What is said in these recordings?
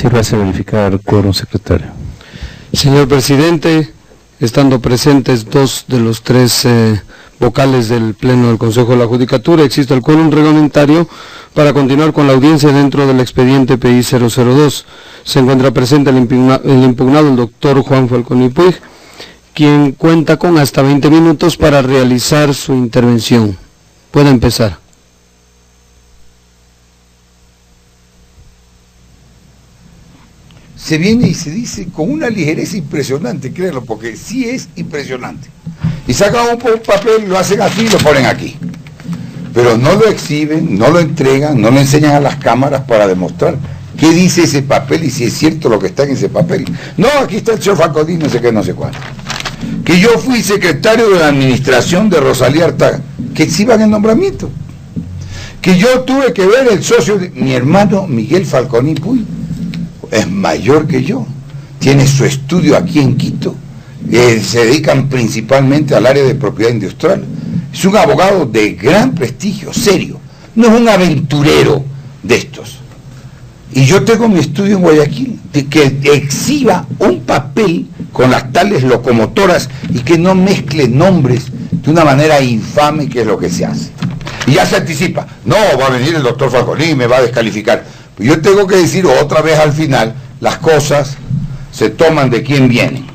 Sírvase a verificar quórum, secretario. Señor presidente, estando presentes 2 de los 3 vocales del Pleno del Consejo de la Judicatura, existe el quórum reglamentario para continuar con la audiencia dentro del expediente PI 002. Se encuentra presente el impugnado, el doctor Juan Falconi Puig, quien cuenta con hasta 20 minutos para realizar su intervención. Puede empezar. Se viene y se dice con una ligereza impresionante, créanlo, porque sí es impresionante. Y sacan un papel, lo hacen así y lo ponen aquí. Pero no lo exhiben, no lo entregan, no lo enseñan a las cámaras para demostrar qué dice ese papel y si es cierto lo que está en ese papel. No, aquí está el señor Falconi, no sé qué, no sé cuál. Que yo fui secretario de la administración de Rosalía Artaga, que exhiban el nombramiento. Que yo tuve que ver el socio de mi hermano Miguel Falconi Puig. Es mayor que yo, tiene su estudio aquí en Quito, se dedican principalmente al área de propiedad industrial, es un abogado de gran prestigio, serio, no es un aventurero de estos. Y yo tengo mi estudio en Guayaquil, de que exhiba un papel con las tales locomotoras y que no mezcle nombres de una manera infame, que es lo que se hace. Y ya se anticipa, no, va a venir el doctor Falconi y me va a descalificar. Yo tengo que decir otra vez al final, las cosas se toman de quién vienen.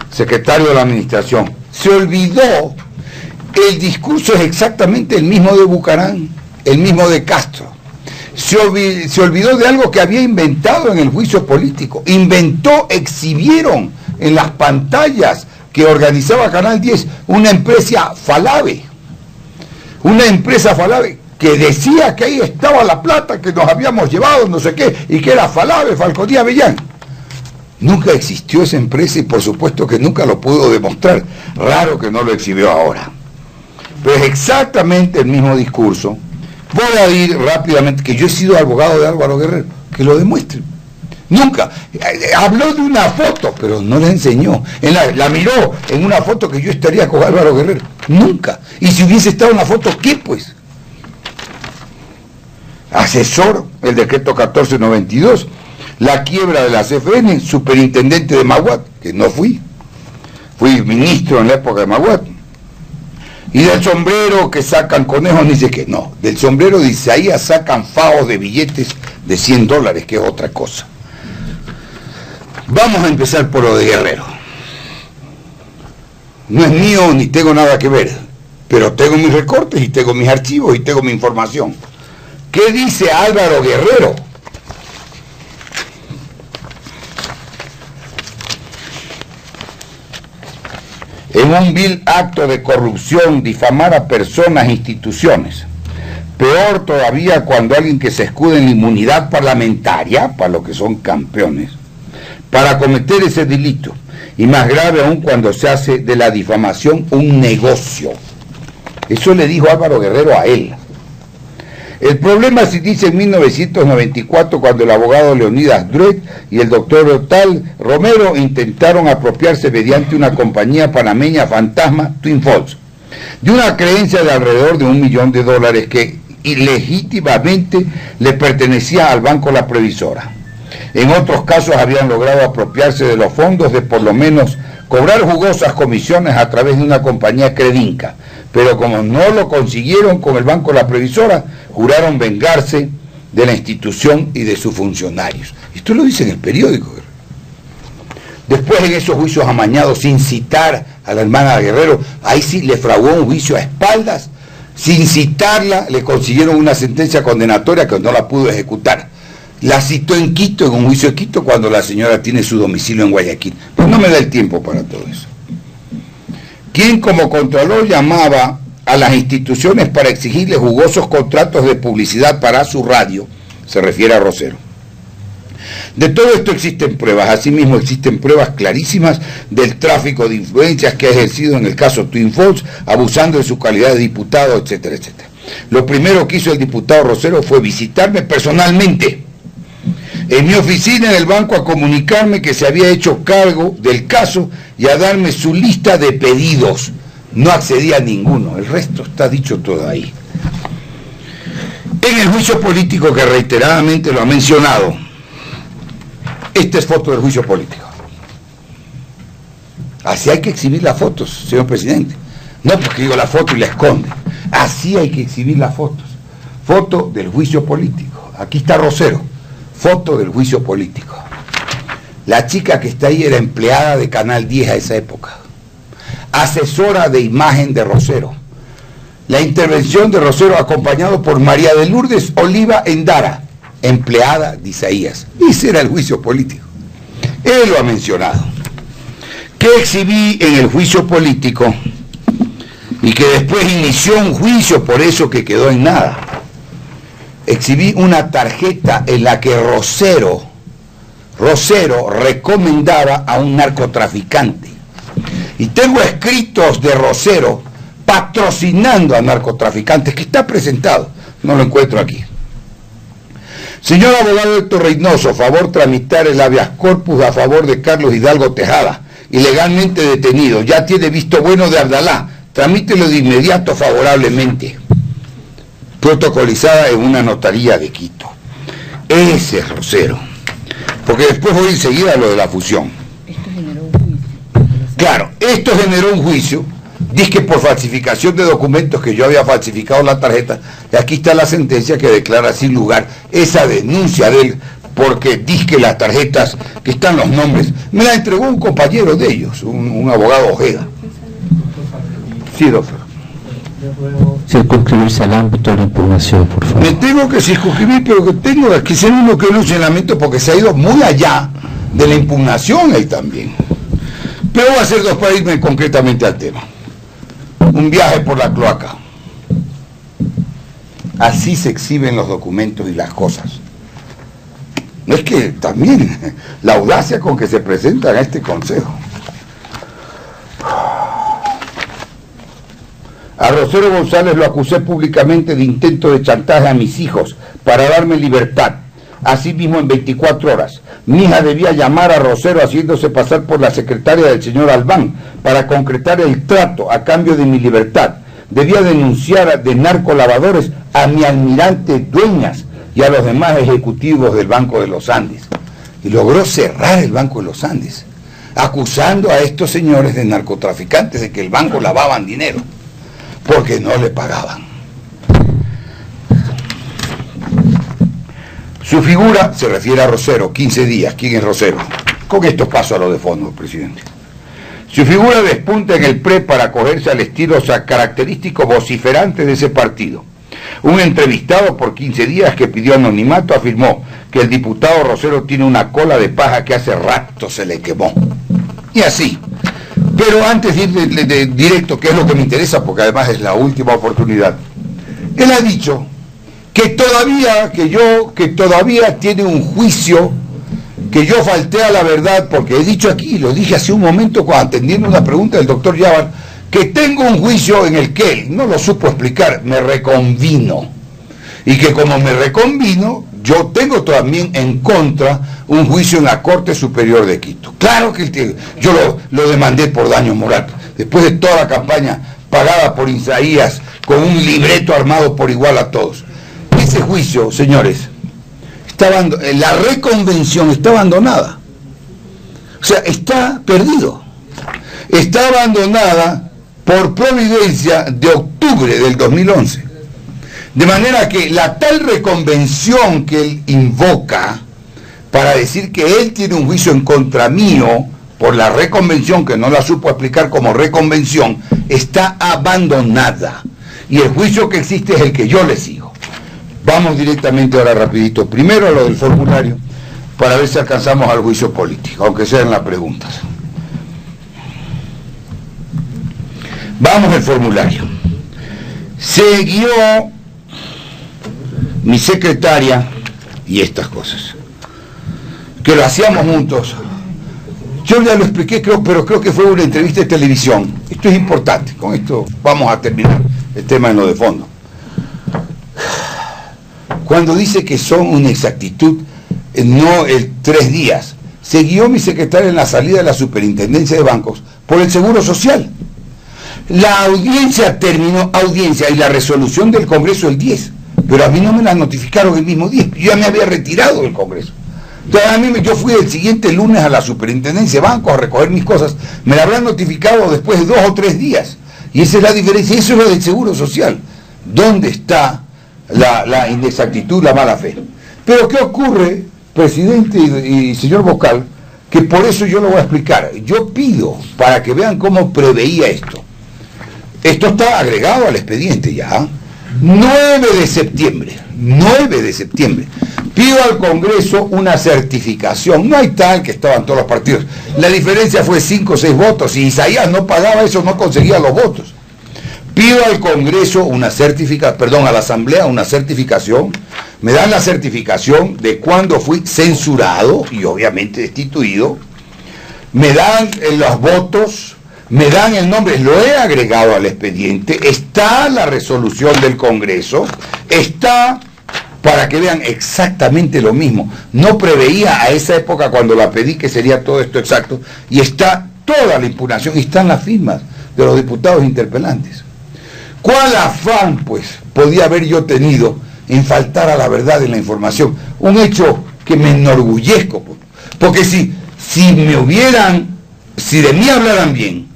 Secretario de la Administración, se olvidó, el discurso es exactamente el mismo de Bucarán, el mismo de Castro. Se olvidó de algo que había inventado en el juicio político. Inventó, exhibieron en las pantallas que organizaba Canal 10 una empresa Falave. Una empresa Falave que decía que ahí estaba la plata que nos habíamos llevado, no sé qué, y que era Falave, Falconi Avellán. Nunca existió esa empresa y por supuesto que nunca lo pudo demostrar. Raro que no lo exhibió ahora. Pero es exactamente el mismo discurso. Voy a ir rápidamente, que yo he sido abogado de Álvaro Guerrero, que lo demuestre. Nunca. Habló de una foto, pero no la enseñó. La miró en una foto que yo estaría con Álvaro Guerrero. Nunca. Y si hubiese estado en la foto, ¿qué pues? Asesor el decreto 1492, la quiebra de la CFN, superintendente de Maguat, que no fui ministro en la época de Maguat, y del sombrero que sacan conejos, ni sé qué, no, del sombrero de Isaías sacan faos de billetes de $100, que es otra cosa. Vamos a empezar por lo de Guerrero. No es mío ni tengo nada que ver, pero tengo mis recortes y tengo mis archivos y tengo mi información. ¿Qué dice Álvaro Guerrero? En un vil acto de corrupción, difamar a personas e instituciones. Peor todavía cuando alguien que se escuda en la inmunidad parlamentaria, para los que son campeones, para cometer ese delito. Y más grave aún cuando se hace de la difamación un negocio. Eso le dijo Álvaro Guerrero a él. El problema se dice en 1994, cuando el abogado Leonidas Druet y el doctor Otal Romero intentaron apropiarse mediante una compañía panameña fantasma, Twin Falls, de una creencia de alrededor de $1 millón que ilegítimamente le pertenecía al Banco La Previsora. En otros casos habían logrado apropiarse de los fondos de por lo menos cobrar jugosas comisiones a través de una compañía Credinca, pero como no lo consiguieron con el Banco La Previsora, juraron vengarse de la institución y de sus funcionarios. Esto lo dice en el periódico. Después, en esos juicios amañados, sin citar a la hermana Guerrero, ahí sí le fraguó un juicio a espaldas, sin citarla, le consiguieron una sentencia condenatoria que no la pudo ejecutar. La citó en Quito, en un juicio de Quito, cuando la señora tiene su domicilio en Guayaquil. Pues no me da el tiempo para todo eso. Quien como contralor llamaba a las instituciones para exigirle jugosos contratos de publicidad para su radio, se refiere a Rosero. De todo esto existen pruebas, asimismo existen pruebas clarísimas del tráfico de influencias que ha ejercido en el caso Twin Falls, abusando de su calidad de diputado, etcétera, etcétera. Lo primero que hizo el diputado Rosero fue visitarme personalmente en mi oficina en el banco a comunicarme que se había hecho cargo del caso y a darme su lista de pedidos. No accedí a ninguno, el resto está dicho todo ahí. En el juicio político que reiteradamente lo ha mencionado, Esta es foto del juicio político. Así hay que exhibir las fotos, señor presidente. No porque digo la foto y la esconde. Así hay que exhibir las fotos. Foto del juicio político. Aquí está Rosero. Foto del juicio político. La chica que está ahí era empleada de Canal 10 a esa época. Asesora de imagen de Rosero. La intervención de Rosero acompañado por María de Lourdes Oliva Endara, empleada de Isaías. Ese era el juicio político. Él lo ha mencionado. ¿Qué exhibí en el juicio político? Y que después inició un juicio por eso que quedó en nada. Exhibí una tarjeta en la que Rosero recomendaba a un narcotraficante. Y tengo escritos de Rosero patrocinando a narcotraficantes, que está presentado, no lo encuentro aquí. Señor abogado Héctor Reynoso, favor tramitar el habeas corpus a favor de Carlos Hidalgo Tejada, ilegalmente detenido, ya tiene visto bueno de Abdalá, tramítelo de inmediato favorablemente. Protocolizada en una notaría de Quito. Ese es Rosero. Porque después voy enseguida a lo de la fusión. Esto generó un juicio. Claro, esto generó un juicio, dizque por falsificación de documentos que yo había falsificado la tarjeta, y aquí está la sentencia que declara sin lugar esa denuncia de él, porque dizque las tarjetas que están los nombres, me la entregó un compañero de ellos, un abogado Ojeda. Sí, doctor. Circunscribirse al ámbito de la impugnación, por favor. Me tengo que circunscribir, pero que tengo que ser uno que no se lamento porque se ha ido muy allá de la impugnación él también. Pero voy a hacer dos para irme concretamente al tema. Un viaje por la cloaca. Así se exhiben los documentos y las cosas. No es que también la audacia con que se presentan a este consejo. A Rosero González lo acusé públicamente de intento de chantaje a mis hijos para darme libertad. Asimismo, en 24 horas, mi hija debía llamar a Rosero haciéndose pasar por la secretaria del señor Albán para concretar el trato a cambio de mi libertad. Debía denunciar de narcolavadores a mi almirante Dueñas y a los demás ejecutivos del Banco de los Andes. Y logró cerrar el Banco de los Andes, acusando a estos señores de narcotraficantes de que el banco lavaban dinero, porque no le pagaban. Su figura se refiere a Rosero, 15 días. ¿Quién es Rosero? Con esto paso a lo de fondo, presidente. Su figura despunta en el PRE para acogerse al estilo característico vociferante de ese partido. Un entrevistado por 15 días que pidió anonimato afirmó que el diputado Rosero tiene una cola de paja que hace rato se le quemó. Y así. Pero antes de ir de directo, que es lo que me interesa, porque además es la última oportunidad, él ha dicho que todavía tiene un juicio, que yo falté a la verdad, porque he dicho aquí, lo dije hace un momento cuando atendiendo una pregunta del doctor Yavar, que tengo un juicio en el que él, no lo supo explicar, me reconvino. Y que como me reconvino, yo tengo también en contra un juicio en la Corte Superior de Quito. Claro que yo lo demandé por daño moral. Después de toda la campaña pagada por Isaías, con un libreto armado por igual a todos. Ese juicio, señores, la reconvención está abandonada. O sea, está perdido. Está abandonada por providencia de octubre del 2011. De manera que la tal reconvención que él invoca para decir que él tiene un juicio en contra mío por la reconvención, que no la supo explicar como reconvención, está abandonada. Y el juicio que existe es el que yo le sigo. Vamos directamente ahora rapidito. Primero a lo del formulario, para ver si alcanzamos al juicio político, aunque sean las preguntas. Vamos al formulario. Se guió mi secretaria y estas cosas, que lo hacíamos juntos. Yo ya lo expliqué, pero creo que fue una entrevista de televisión. Esto es importante, con esto vamos a terminar el tema en lo de fondo. Cuando dice que son una exactitud, no el 3 días, se guió mi secretaria en la salida de la Superintendencia de Bancos por el Seguro Social. La audiencia terminó, y la resolución del Congreso el 10, pero a mí no me la notificaron el mismo día, yo ya me había retirado del Congreso. Entonces yo fui el siguiente lunes a la superintendencia de bancos a recoger mis cosas, me la habrán notificado después de 2 o 3 días. Y esa es la diferencia, eso es lo del Seguro Social. ¿Dónde está la inexactitud, la mala fe? Pero ¿qué ocurre, presidente y señor vocal? Que por eso yo lo voy a explicar. Yo pido, para que vean cómo preveía esto. Esto está agregado al expediente ya. 9 de septiembre. Pido al Congreso una certificación. No hay tal que estaban todos los partidos. La diferencia fue 5 o 6 votos. Si Isaías no pagaba eso, no conseguía los votos. Pido al Congreso una certificación, a la Asamblea una certificación. Me dan la certificación de cuando fui censurado y obviamente destituido. Me dan los votos, me dan el nombre, lo he agregado al expediente. Está la resolución del Congreso, está, para que vean exactamente lo mismo. No preveía a esa época cuando la pedí que sería todo esto exacto, y está toda la impugnación, y están las firmas de los diputados interpelantes. ¿Cuál afán, pues, podía haber yo tenido en faltar a la verdad en la información? Un hecho que me enorgullezco, porque si de mí hablaran bien,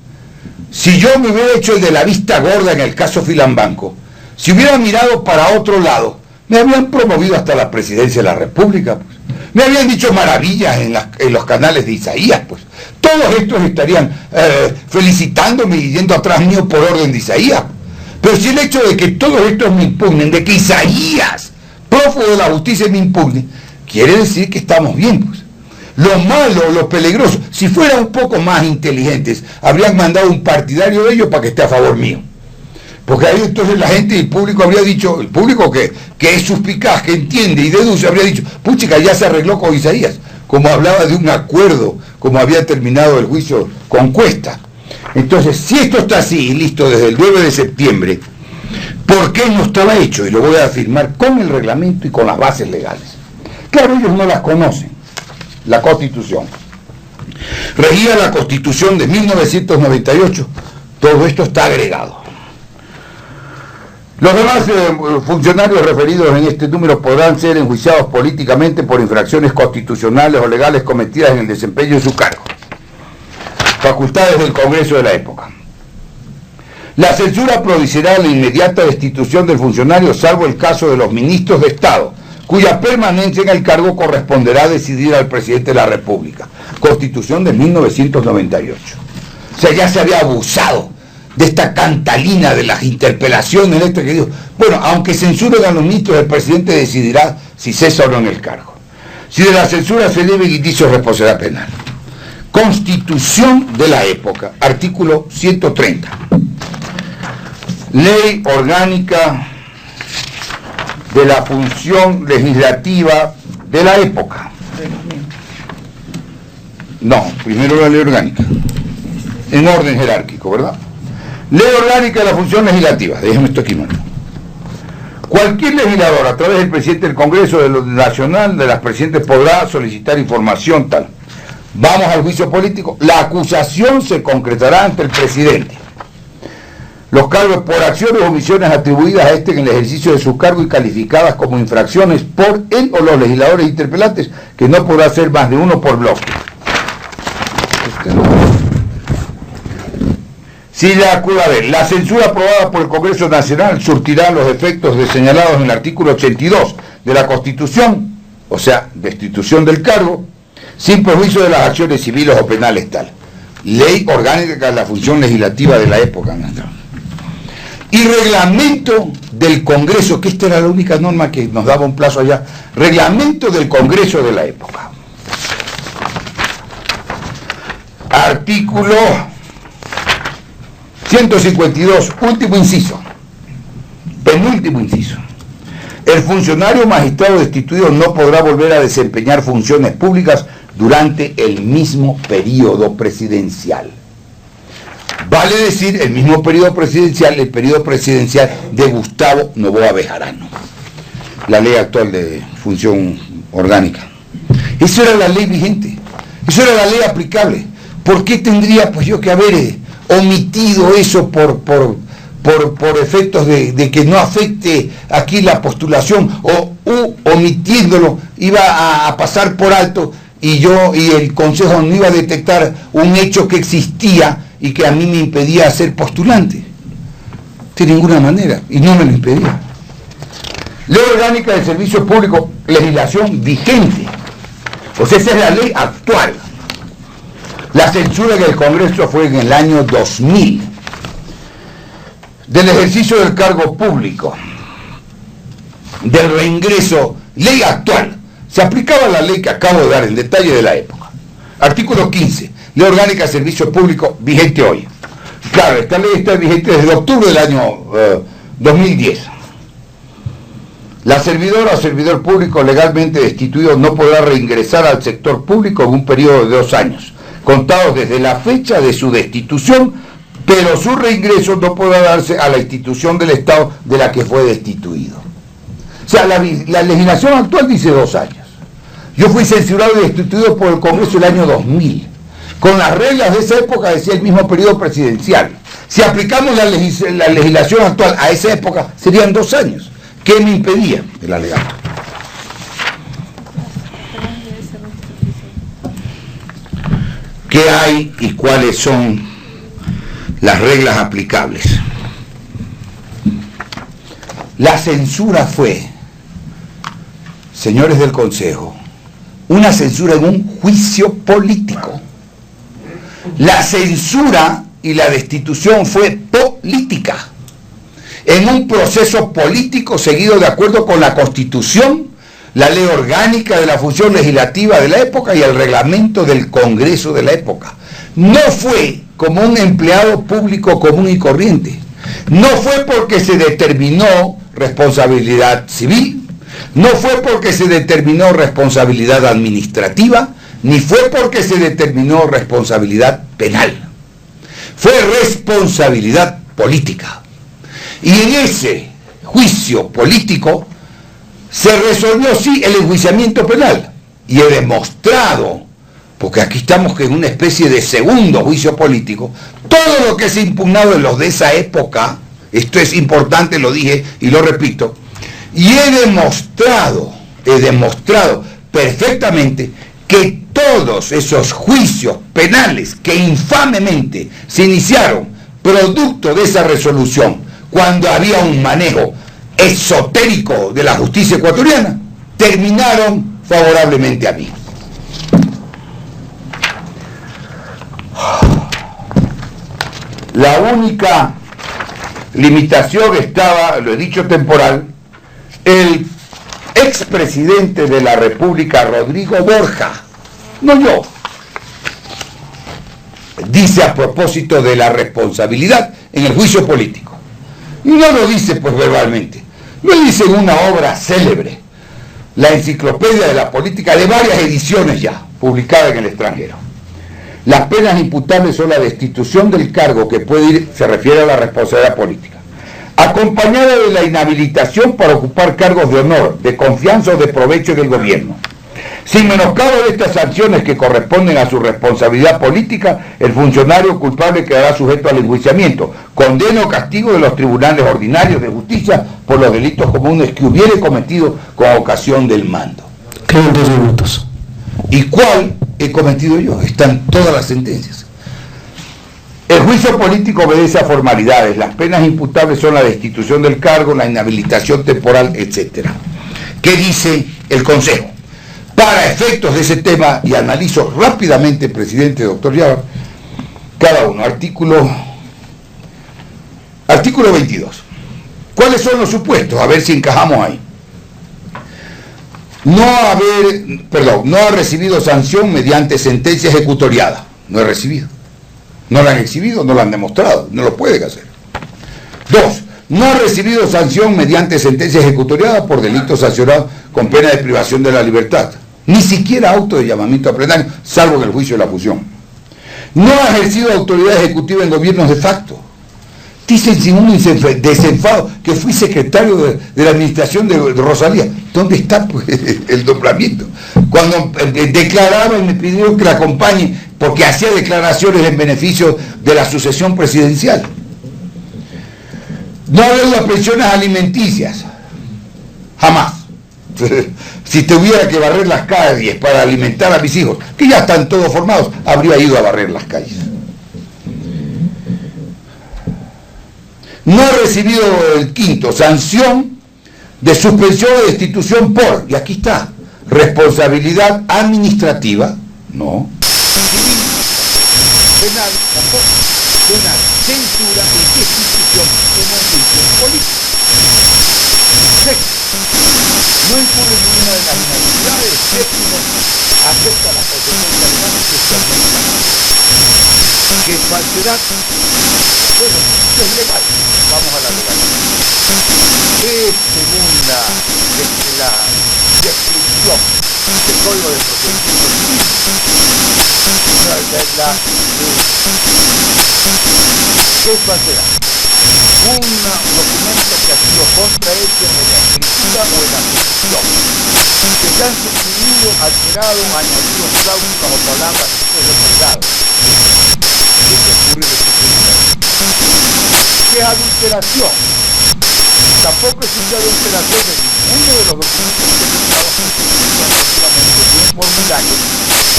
si yo me hubiera hecho el de la vista gorda en el caso Filambanco, si hubiera mirado para otro lado, me habían promovido hasta la presidencia de la República, pues. Me habían dicho maravillas en los canales de Isaías, pues. Todos estos estarían felicitándome y yendo atrás mío por orden de Isaías. Pero si el hecho de que todos estos me impugnen, de que Isaías, prófugo de la justicia, me impugne, quiere decir que estamos bien, pues. Lo malo, lo peligroso, si fueran un poco más inteligentes, habrían mandado un partidario de ellos para que esté a favor mío. Porque ahí entonces la gente y el público habría dicho, el público que es suspicaz, que entiende y deduce, habría dicho, puchica, ya se arregló con Isaías, como hablaba de un acuerdo, como había terminado el juicio con Cuesta. Entonces, si esto está así, listo, desde el 9 de septiembre, ¿por qué no estaba hecho? Y lo voy a afirmar con el reglamento y con las bases legales. Claro, ellos no las conocen. La Constitución. Regía la Constitución de 1998. Todo esto está agregado. Los demás funcionarios referidos en este número podrán ser enjuiciados políticamente por infracciones constitucionales o legales cometidas en el desempeño de su cargo. Facultades del Congreso de la época. La censura producirá la inmediata destitución del funcionario, salvo el caso de los ministros de Estado, cuya permanencia en el cargo corresponderá a decidir al presidente de la República. Constitución de 1998. O sea, ya se había abusado de esta cantalina de las interpelaciones, que digo, bueno, aunque censuren a los ministros, el presidente decidirá si cesa o no en el cargo. Si de la censura se debe indicio de responsabilidad penal. Constitución de la época, artículo 130. Ley orgánica de la función legislativa de la época. No, primero la ley orgánica, en orden jerárquico, ¿verdad? Ley orgánica de la función legislativa, déjame esto aquí, mano. Cualquier legislador, a través del presidente del Congreso de lo nacional, de las presidentes, podrá solicitar información tal. Vamos al juicio político. La acusación se concretará ante el presidente. Los cargos por acciones o omisiones atribuidas a este en el ejercicio de su cargo y calificadas como infracciones por él o los legisladores interpelantes, que no podrá ser más de uno por bloque. Si la censura aprobada por el Congreso Nacional surtirá los efectos señalados en el artículo 82 de la Constitución, o sea, destitución del cargo, sin perjuicio de las acciones civiles o penales tal. Ley orgánica de la función legislativa de la época. Y reglamento del Congreso, que esta era la única norma que nos daba un plazo allá, reglamento del Congreso de la época. Artículo 152, último inciso, penúltimo inciso. El funcionario magistrado destituido no podrá volver a desempeñar funciones públicas durante el mismo periodo presidencial. Vale decir, el mismo periodo presidencial, el periodo presidencial de Gustavo Noboa Bejarano, la ley actual de función orgánica. Eso era la ley vigente, eso era la ley aplicable. ¿Por qué tendría pues yo que haber omitido eso por por efectos de que no afecte aquí la postulación, o omitiéndolo iba a pasar por alto y el Consejo no iba a detectar un hecho que existía y que a mí me impedía ser postulante. De ninguna manera, y no me lo impedía. Ley Orgánica del Servicio Público, legislación vigente. O sea, esa es la ley actual. La censura en el Congreso fue en el año 2000. Del ejercicio del cargo público, del reingreso, ley actual. Se aplicaba la ley que acabo de dar en detalle de la época. Artículo 15, Ley Orgánica de Servicio Público, vigente hoy. Claro, esta ley está vigente desde octubre del año 2010. La servidora o servidor público legalmente destituido no podrá reingresar al sector público en un periodo de 2 años, contados desde la fecha de su destitución, pero su reingreso no podrá darse a la institución del Estado de la que fue destituido. O sea, la legislación actual dice 2 años. Yo fui censurado y destituido por el Congreso el año 2000. Con las reglas de esa época decía el mismo periodo presidencial. Si aplicamos la legislación actual a esa época, serían 2 años. ¿Qué me impedía el alegato? ¿Qué hay y cuáles son las reglas aplicables? La censura fue, señores del Consejo, una censura en un juicio político. La censura y la destitución fue política, en un proceso político seguido de acuerdo con la Constitución, la ley orgánica de la función legislativa de la época y el reglamento del Congreso de la época. No fue como un empleado público común y corriente. No fue porque se determinó responsabilidad civil, no fue porque se determinó responsabilidad administrativa, ni fue porque se determinó responsabilidad penal. Fue responsabilidad política. Y en ese juicio político se resolvió, sí, el enjuiciamiento penal. Y he demostrado, porque aquí estamos en una especie de segundo juicio político, todo lo que es impugnado en los de esa época, esto es importante, lo dije y lo repito, y he demostrado perfectamente que todos esos juicios penales que infamemente se iniciaron producto de esa resolución, cuando había un manejo esotérico de la justicia ecuatoriana, terminaron favorablemente a mí. La única limitación estaba, lo he dicho, temporal. El expresidente de la República, Rodrigo Borja, no yo, dice a propósito de la responsabilidad en el juicio político. Y no lo dice pues verbalmente, lo dice en una obra célebre, la Enciclopedia de la Política, de varias ediciones ya, publicada en el extranjero. Las penas imputables son la destitución del cargo, que puede ir, se refiere a la responsabilidad política, acompañada de la inhabilitación para ocupar cargos de honor, de confianza o de provecho del gobierno. Sin menoscabo de estas sanciones que corresponden a su responsabilidad política, el funcionario culpable quedará sujeto al enjuiciamiento, condena o castigo de los tribunales ordinarios de justicia por los delitos comunes que hubiere cometido con ocasión del mando. Quedan 2 minutos. ¿Y cuál he cometido yo? Están todas las sentencias. El juicio político obedece a formalidades. Las penas imputables son la destitución del cargo, la inhabilitación temporal, etc. ¿Qué dice el Consejo? Para efectos de ese tema, y analizo rápidamente, presidente, doctor Yavar, cada uno. Artículo 22. ¿Cuáles son los supuestos? A ver si encajamos ahí. No ha recibido sanción mediante sentencia ejecutoriada. No he recibido. No la han exhibido, no la han demostrado, no lo pueden hacer. 2. No ha recibido sanción mediante sentencia ejecutoriada por delitos sancionados con pena de privación de la libertad. Ni siquiera auto de llamamiento a plenario, salvo en el juicio de la fusión. No ha ejercido autoridad ejecutiva en gobiernos de facto. Dicen sin un desenfado que fui secretario de la administración de Rosalía. ¿Dónde está pues, el nombramiento? Cuando declaraba y me pidió que la acompañe porque hacía declaraciones en beneficio de la sucesión presidencial. No adeuda pensiones alimenticias. Jamás. Si tuviera que barrer las calles para alimentar a mis hijos, que ya están todos formados, habría ido a barrer las calles. No ha recibido el quinto, sanción de suspensión o destitución por, y aquí está, responsabilidad administrativa, no. Penal, tampoco. Penal, censura y destitución como función política. Sexto, no incurre en ninguna de las inhabilidades. Séptimo, acepta las consecuencias legales que ¿qué es falsedad? Bueno, esto es legal. Vamos a la legalidad. Es según la descripción del Código de Procedimiento Civil. ¿Qué es falsedad? Un documento que ha sido contrahecho en la escritura o en la ejecución, que se han suprimido, alterado, añadido cláusulas o palabras después de soldado. Eso ocurre de ¿qué es adulteración? Tampoco existe adulteración de ninguno de los documentos que se trabajan exclusivamente bien formularios.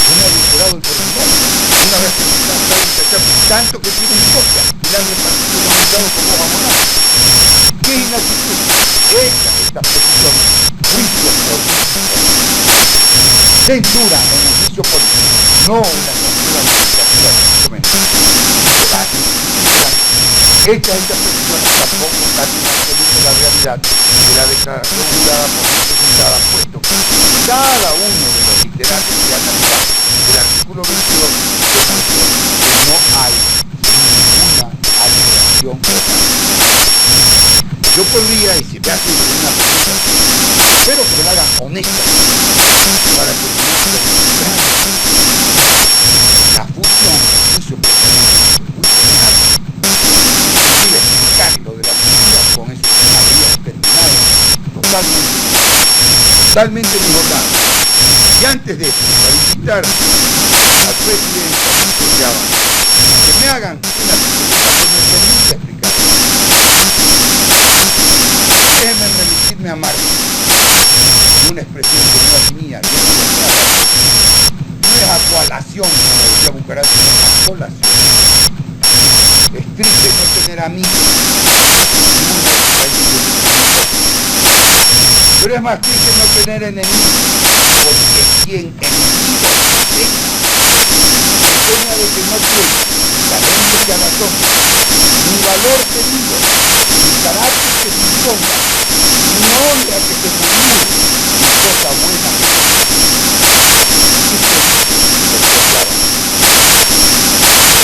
Un adulterado el formulario. Una vez que se trata tanto que tienen copia y la han repartido y aumentado como jamonado. ¿Qué inactitud? Esta precisión. Juicio político. Censura en el juicio político. No una censura administrativa, simplemente. Hechas estas presiones tampoco están en absoluto la realidad de la declaración jurada por mí presentada, puesto que cada uno de los literales que analizamos del artículo 22 demuestra que no hay ninguna alteración total. Yo podría, y si me hace una pregunta, espero que me la hagan honesta para que no se la fusión del juicio político, lo de la mentira con eso habría terminado totalmente desbordado. Y antes de eso, para invitar al presidente que me hagan una pregunta que me permita explicar. Déjenme remitirme a Marx, una expresión que no es mía, no es acualación, como decía Bucaram, sino acolación. Es triste no tener amigos, pero es más triste no tener enemigos, porque quien enemigo tenga, enseña de que no tiene ni talento que razón, ni valor tenido, ni carácter que se imponga, ni honra que se murmure, ni cosa buena que se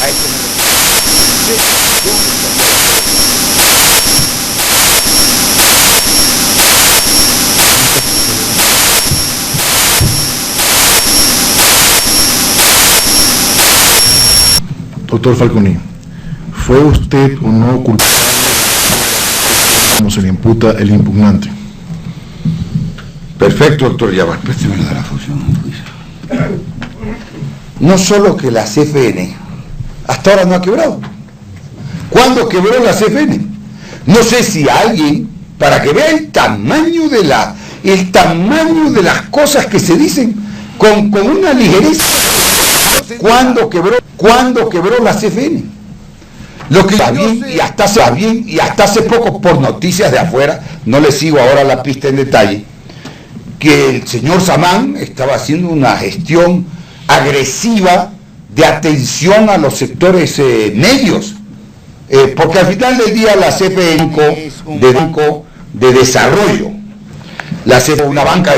a eso me refiero. Doctor Falconi, ¿fue usted o no culpable como se le imputa el impugnante? Perfecto, doctor Yabar. Présteme de la función. No solo que la CFN hasta ahora no ha quebrado. ¿Cuándo quebró la CFN? No sé si alguien, para que vea el tamaño de las cosas que se dicen con una ligereza. ¿Cuándo quebró la CFN? Lo que está bien y hasta hace poco, por noticias de afuera, no le sigo ahora la pista en detalle, que el señor Samán estaba haciendo una gestión agresiva de atención a los sectores medios, porque al final del día la CFN de desarrollo, la CFN, una banca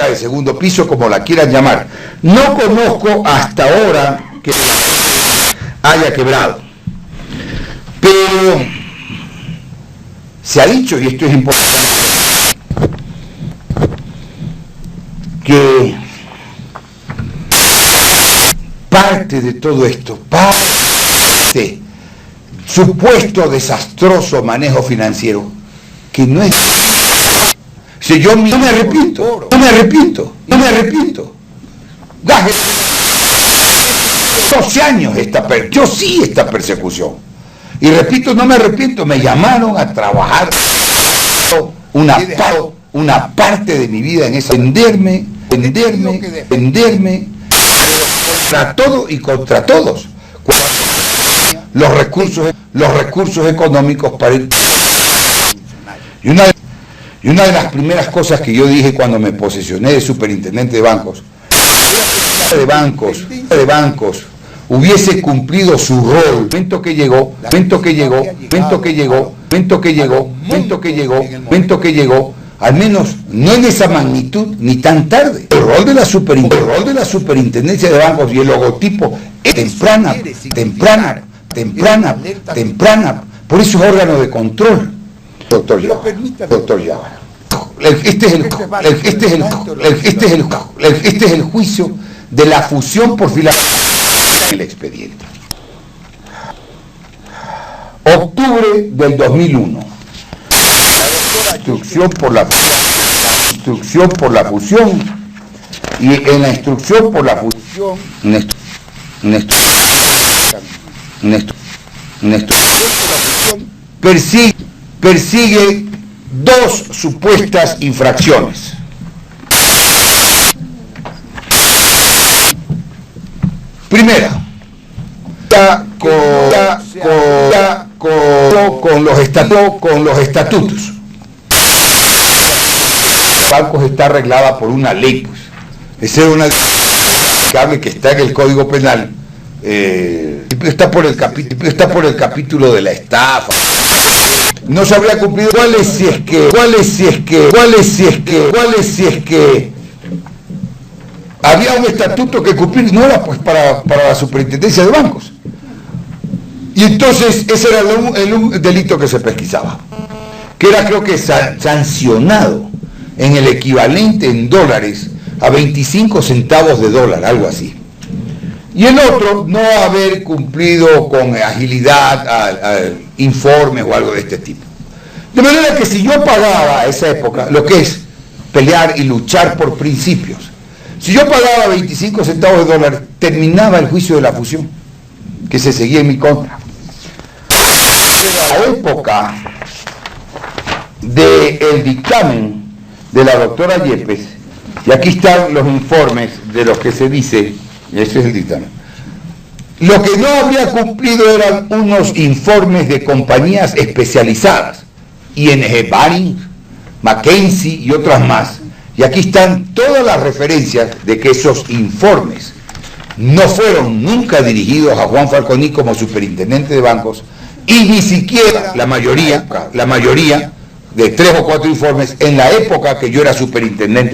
de segundo piso, como la quieran llamar. No conozco hasta ahora que haya quebrado, pero se ha dicho, y esto es importante, que parte de todo esto, parte supuesto desastroso manejo financiero, que no es... Si yo no me arrepiento. Gaje 12 años esta persecución. Y repito, no me arrepiento, me llamaron a trabajar una parte de mi vida en eso, venderme contra todo y contra todos. Los recursos económicos para el... Y una de las primeras cosas que yo dije cuando me posesioné de superintendente de bancos, hubiese cumplido su rol, momento que llegó, al menos no en esa magnitud ni tan tarde. El rol de la superintendencia de bancos y el logotipo es temprana, por eso es órgano de control. Doctor Yábara. Este es el juicio de la fusión por filación en el expediente. Octubre del 2001. Instrucción por la fusión, y en la instrucción por la fusión persigue dos supuestas infracciones. Primera, con los estatutos. Bancos está arreglada por una ley, pues. Esa era una ley que está en el Código Penal, está por el capítulo de la estafa. No se habría cumplido cuáles si es que había un estatuto que cumplir, no era pues para la superintendencia de bancos. Y entonces ese era el delito que se pesquisaba, que era, creo que sancionado en el equivalente en dólares a 25 centavos de dólar, algo así. Y el otro, no haber cumplido con agilidad informes o algo de este tipo. De manera que si yo pagaba a esa época, lo que es pelear y luchar por principios, si yo pagaba 25 centavos de dólar, terminaba el juicio de la fusión, que se seguía en mi contra. En la época del dictamen de la doctora Yepes, y aquí están los informes de los que se dice, ese es el dictamen, lo que no había cumplido eran unos informes de compañías especializadas, ING Baring, McKinsey y otras más, y aquí están todas las referencias de que esos informes no fueron nunca dirigidos a Juan Falconi como superintendente de bancos, y ni siquiera la mayoría de 3 o 4 informes en la época que yo era superintendente